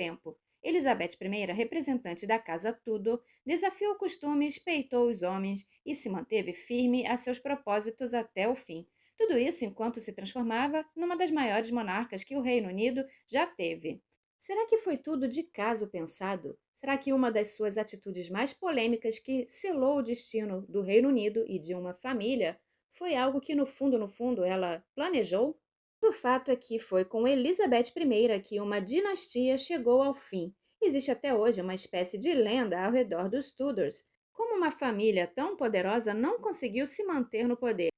tempo. Elizabeth I, representante da Casa Tudor, desafiou costumes, peitou os homens e se manteve firme a seus propósitos até o fim. Tudo isso enquanto se transformava numa das maiores monarcas que o Reino Unido já teve. Será que foi tudo de caso pensado? Será que uma das suas atitudes mais polêmicas que selou o destino do Reino Unido e de uma família foi algo que, no fundo, ela planejou? O fato é que foi com Elizabeth I que uma dinastia chegou ao fim. Existe até hoje uma espécie de lenda ao redor dos Tudors. Como uma família tão poderosa não conseguiu se manter no poder?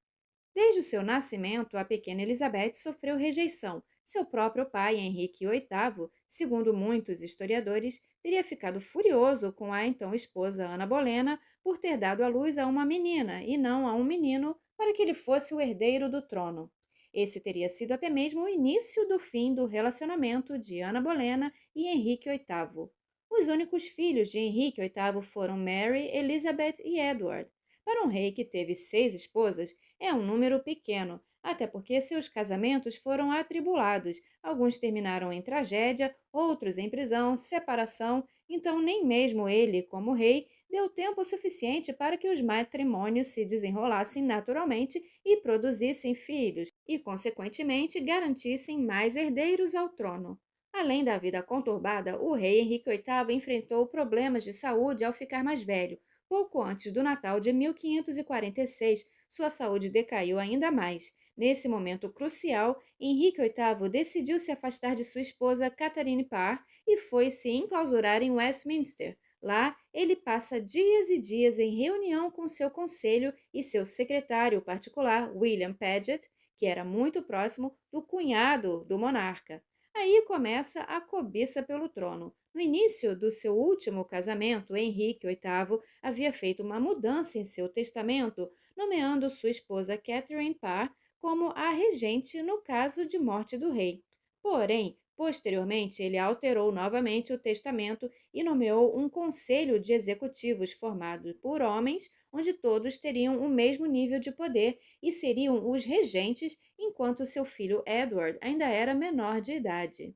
Desde o seu nascimento, a pequena Elizabeth sofreu rejeição. Seu próprio pai, Henrique VIII, segundo muitos historiadores, teria ficado furioso com a então esposa Ana Bolena por ter dado à luz a uma menina e não a um menino para que ele fosse o herdeiro do trono. Esse teria sido até mesmo o início do fim do relacionamento de Ana Bolena e Henrique VIII. Os únicos filhos de Henrique VIII foram Mary, Elizabeth e Edward. Para um rei que teve 6 esposas, é um número pequeno, até porque seus casamentos foram atribulados. Alguns terminaram em tragédia, outros em prisão, separação, então nem mesmo ele, como rei, deu tempo suficiente para que os matrimônios se desenrolassem naturalmente e produzissem filhos, e, consequentemente, garantissem mais herdeiros ao trono. Além da vida conturbada, o rei Henrique VIII enfrentou problemas de saúde ao ficar mais velho. Pouco antes do Natal de 1546, sua saúde decaiu ainda mais. Nesse momento crucial, Henrique VIII decidiu se afastar de sua esposa Catherine Parr e foi se enclausurar em Westminster. Lá, ele passa dias e dias em reunião com seu conselho e seu secretário particular, William Paget, que era muito próximo do cunhado do monarca. Aí começa a cobiça pelo trono. No início do seu último casamento, Henrique VIII havia feito uma mudança em seu testamento, nomeando sua esposa Catherine Parr como a regente no caso de morte do rei. Porém, posteriormente, ele alterou novamente o testamento e nomeou um conselho de executivos formado por homens, onde todos teriam o mesmo nível de poder e seriam os regentes, enquanto seu filho Edward ainda era menor de idade.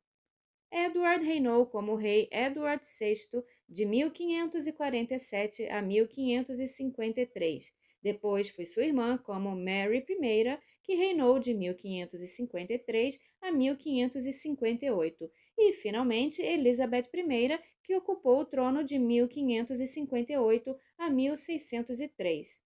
Edward reinou como rei Edward VI de 1547 a 1553. Depois foi sua irmã como Mary I, que reinou de 1553 a 1558. E, finalmente, Elizabeth I, que ocupou o trono de 1558 a 1603.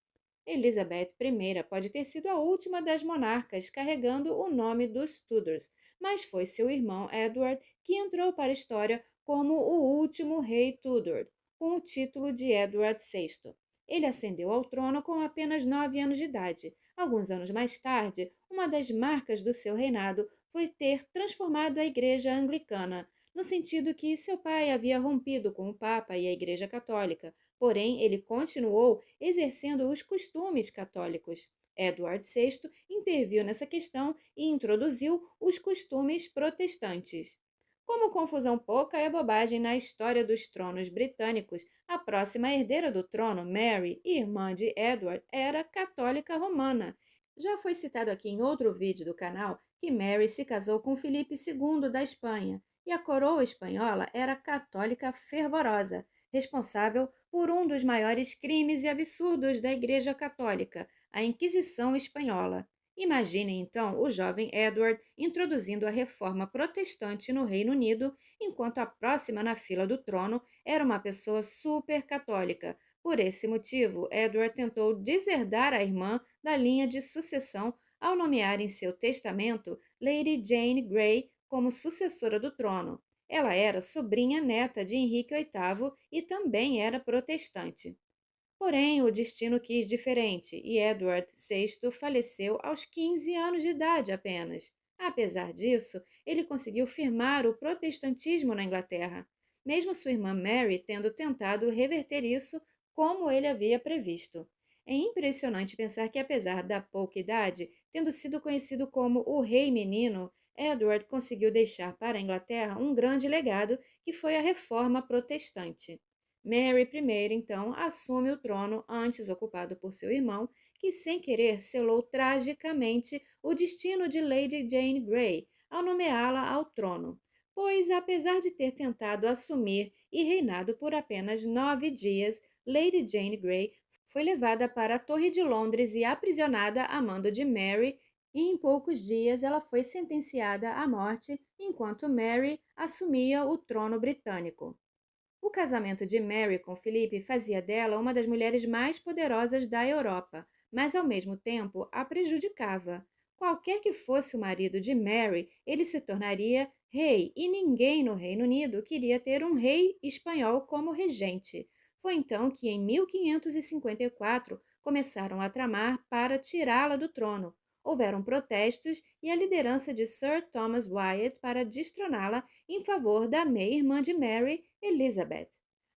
Elizabeth I pode ter sido a última das monarcas carregando o nome dos Tudors, mas foi seu irmão Edward que entrou para a história como o último rei Tudor, com o título de Edward VI. Ele ascendeu ao trono com apenas 9 anos de idade. Alguns anos mais tarde, uma das marcas do seu reinado foi ter transformado a Igreja Anglicana, no sentido que seu pai havia rompido com o Papa e a Igreja Católica, porém ele continuou exercendo os costumes católicos. Edward VI interviu nessa questão e introduziu os costumes protestantes. Como confusão pouca é bobagem na história dos tronos britânicos, a próxima herdeira do trono, Mary, irmã de Edward, era católica romana. Já foi citado aqui em outro vídeo do canal que Mary se casou com Filipe II da Espanha, e a coroa espanhola era católica fervorosa, responsável por um dos maiores crimes e absurdos da Igreja Católica, a Inquisição Espanhola. Imagine então o jovem Edward introduzindo a reforma protestante no Reino Unido, enquanto a próxima na fila do trono era uma pessoa super católica. Por esse motivo, Edward tentou deserdar a irmã da linha de sucessão ao nomear em seu testamento Lady Jane Grey como sucessora do trono. Ela era sobrinha neta de Henrique VIII e também era protestante. Porém, o destino quis diferente e Edward VI faleceu aos 15 anos de idade apenas. Apesar disso, ele conseguiu firmar o protestantismo na Inglaterra, mesmo sua irmã Mary tendo tentado reverter isso como ele havia previsto. É impressionante pensar que, apesar da pouca idade, tendo sido conhecido como o Rei Menino, Edward conseguiu deixar para a Inglaterra um grande legado que foi a Reforma Protestante. Mary I, então, assume o trono antes ocupado por seu irmão, que sem querer selou tragicamente o destino de Lady Jane Grey ao nomeá-la ao trono. pois, apesar de ter tentado assumir e reinado por apenas 9 dias, Lady Jane Grey foi levada para a Torre de Londres e aprisionada a mando de Mary, e em poucos dias ela foi sentenciada à morte enquanto Mary assumia o trono britânico. O casamento de Mary com Felipe fazia dela uma das mulheres mais poderosas da Europa, mas ao mesmo tempo a prejudicava. Qualquer que fosse o marido de Mary, ele se tornaria rei e ninguém no Reino Unido queria ter um rei espanhol como regente. Foi então que, em 1554, começaram a tramar para tirá-la do trono. Houveram protestos e a liderança de Sir Thomas Wyatt para destroná-la em favor da meia-irmã de Mary, Elizabeth.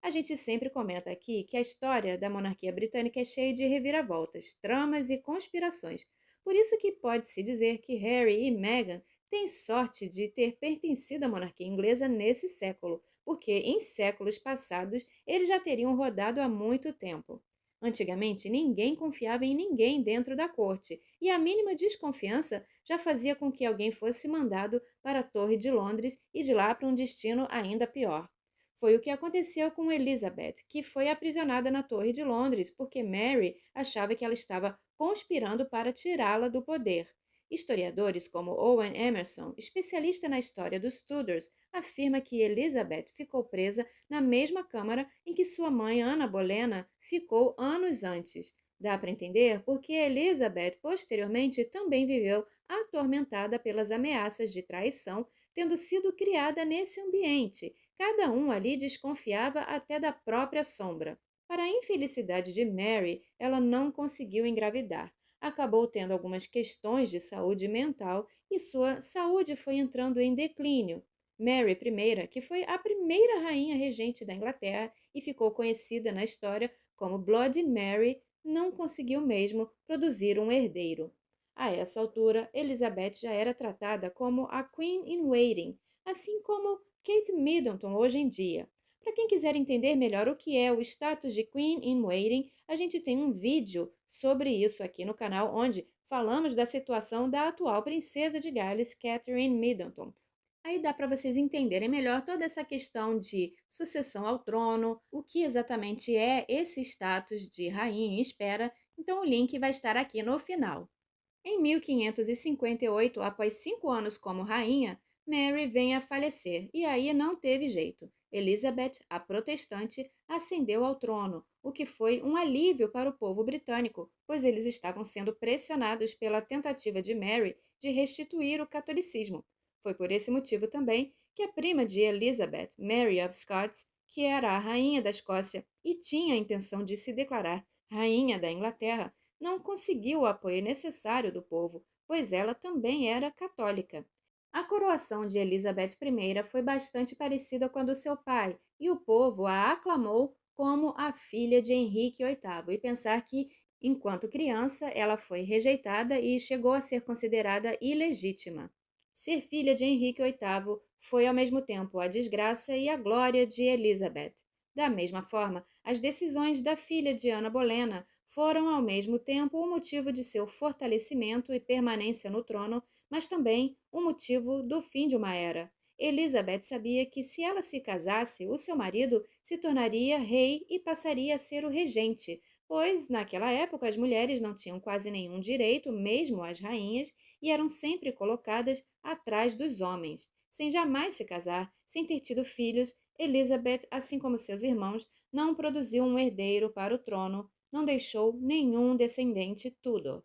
A gente sempre comenta aqui que a história da monarquia britânica é cheia de reviravoltas, tramas e conspirações. Por isso que pode-se dizer que Harry e Meghan têm sorte de ter pertencido à monarquia inglesa nesse século, porque em séculos passados eles já teriam rodado há muito tempo. Antigamente, ninguém confiava em ninguém dentro da corte, e a mínima desconfiança já fazia com que alguém fosse mandado para a Torre de Londres e de lá para um destino ainda pior. Foi o que aconteceu com Elizabeth, que foi aprisionada na Torre de Londres porque Mary achava que ela estava conspirando para tirá-la do poder. Historiadores como Owen Emerson, especialista na história dos Tudors, afirma que Elizabeth ficou presa na mesma câmara em que sua mãe Ana Bolena ficou anos antes. Dá para entender porque Elizabeth posteriormente também viveu atormentada pelas ameaças de traição, tendo sido criada nesse ambiente. Cada um ali desconfiava até da própria sombra. Para a infelicidade de Mary, ela não conseguiu engravidar. Acabou tendo algumas questões de saúde mental e sua saúde foi entrando em declínio. Mary I, que foi a primeira rainha regente da Inglaterra e ficou conhecida na história como Bloody Mary, não conseguiu mesmo produzir um herdeiro. A essa altura, Elizabeth já era tratada como a Queen in Waiting, assim como Kate Middleton hoje em dia. Para quem quiser entender melhor o que é o status de Queen in Waiting, a gente tem um vídeo sobre isso aqui no canal, onde falamos da situação da atual princesa de Gales, Catherine Middleton. Aí dá para vocês entenderem melhor toda essa questão de sucessão ao trono, o que exatamente é esse status de rainha em espera, então o link vai estar aqui no final. Em 1558, após 5 anos como rainha, Mary vem a falecer e aí não teve jeito. Elizabeth, a protestante, ascendeu ao trono, o que foi um alívio para o povo britânico, pois eles estavam sendo pressionados pela tentativa de Mary de restituir o catolicismo. Foi por esse motivo também que a prima de Elizabeth, Mary of Scots, que era a rainha da Escócia e tinha a intenção de se declarar rainha da Inglaterra, não conseguiu o apoio necessário do povo, pois ela também era católica. A coroação de Elizabeth I foi bastante parecida com a do seu pai, e o povo a aclamou como a filha de Henrique VIII, e pensar que, enquanto criança, ela foi rejeitada e chegou a ser considerada ilegítima. Ser filha de Henrique VIII foi ao mesmo tempo a desgraça e a glória de Elizabeth. Da mesma forma, as decisões da filha de Ana Bolena foram ao mesmo tempo o motivo de seu fortalecimento e permanência no trono, mas também o motivo do fim de uma era. Elizabeth sabia que se ela se casasse, o seu marido se tornaria rei e passaria a ser o regente, pois naquela época as mulheres não tinham quase nenhum direito, mesmo as rainhas, e eram sempre colocadas atrás dos homens. Sem jamais se casar, sem ter tido filhos, Elizabeth, assim como seus irmãos, não produziu um herdeiro para o trono, não deixou nenhum descendente Tudor.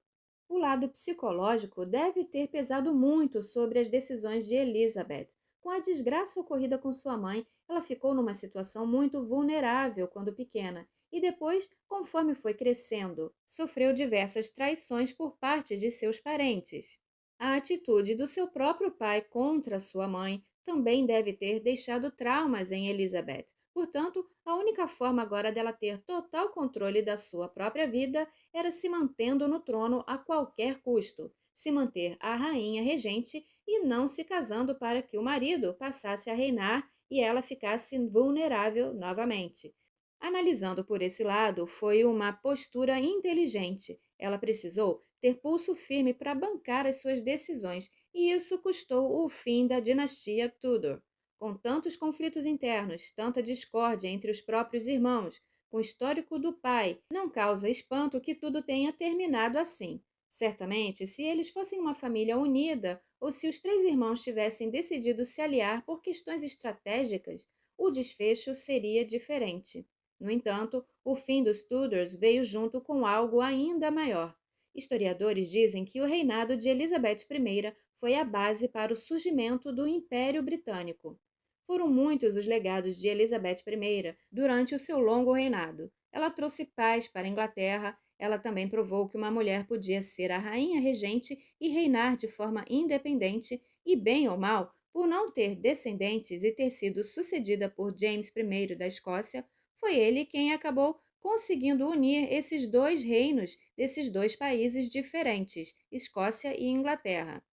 O lado psicológico deve ter pesado muito sobre as decisões de Elizabeth. Com a desgraça ocorrida com sua mãe, ela ficou numa situação muito vulnerável quando pequena e depois, conforme foi crescendo, sofreu diversas traições por parte de seus parentes. A atitude do seu próprio pai contra sua mãe também deve ter deixado traumas em Elizabeth. Portanto, a única forma agora dela ter total controle da sua própria vida era se mantendo no trono a qualquer custo, se manter a rainha regente e não se casando para que o marido passasse a reinar e ela ficasse vulnerável novamente. Analisando por esse lado, foi uma postura inteligente. Ela precisou ter pulso firme para bancar as suas decisões, e isso custou o fim da dinastia Tudor. Com tantos conflitos internos, tanta discórdia entre os próprios irmãos, com o histórico do pai, não causa espanto que tudo tenha terminado assim. Certamente, se eles fossem uma família unida, ou se os três irmãos tivessem decidido se aliar por questões estratégicas, o desfecho seria diferente. No entanto, o fim dos Tudors veio junto com algo ainda maior. Historiadores dizem que o reinado de Elizabeth I foi a base para o surgimento do Império Britânico. Foram muitos os legados de Elizabeth I durante o seu longo reinado. Ela trouxe paz para a Inglaterra, ela também provou que uma mulher podia ser a rainha regente e reinar de forma independente, e bem ou mal, por não ter descendentes e ter sido sucedida por James I da Escócia, foi ele quem acabou conseguindo unir esses dois reinos desses dois países diferentes, Escócia e Inglaterra.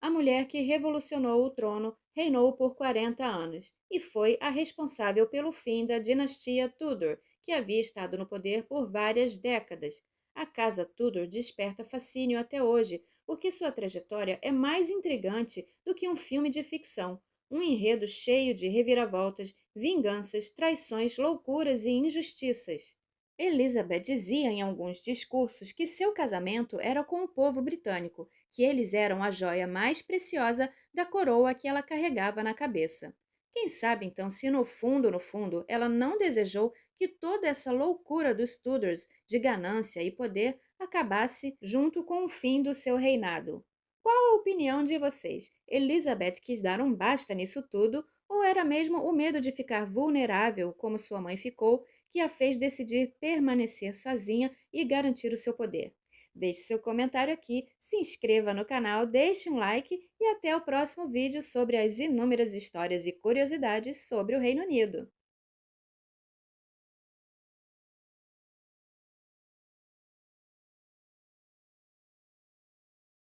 A mulher que revolucionou o trono reinou por 40 anos e foi a responsável pelo fim da dinastia Tudor, que havia estado no poder por várias décadas. A casa Tudor desperta fascínio até hoje, porque sua trajetória é mais intrigante do que um filme de ficção. Um enredo cheio de reviravoltas, vinganças, traições, loucuras e injustiças. Elizabeth dizia em alguns discursos que seu casamento era com o povo britânico, que eles eram a joia mais preciosa da coroa que ela carregava na cabeça. Quem sabe então se no fundo, no fundo, ela não desejou que toda essa loucura dos Tudors de ganância e poder acabasse junto com o fim do seu reinado. Qual a opinião de vocês? Elizabeth quis dar um basta nisso tudo ou era mesmo o medo de ficar vulnerável, como sua mãe ficou, que a fez decidir permanecer sozinha e garantir o seu poder? Deixe seu comentário aqui, se inscreva no canal, deixe um like e até o próximo vídeo sobre as inúmeras histórias e curiosidades sobre o Reino Unido.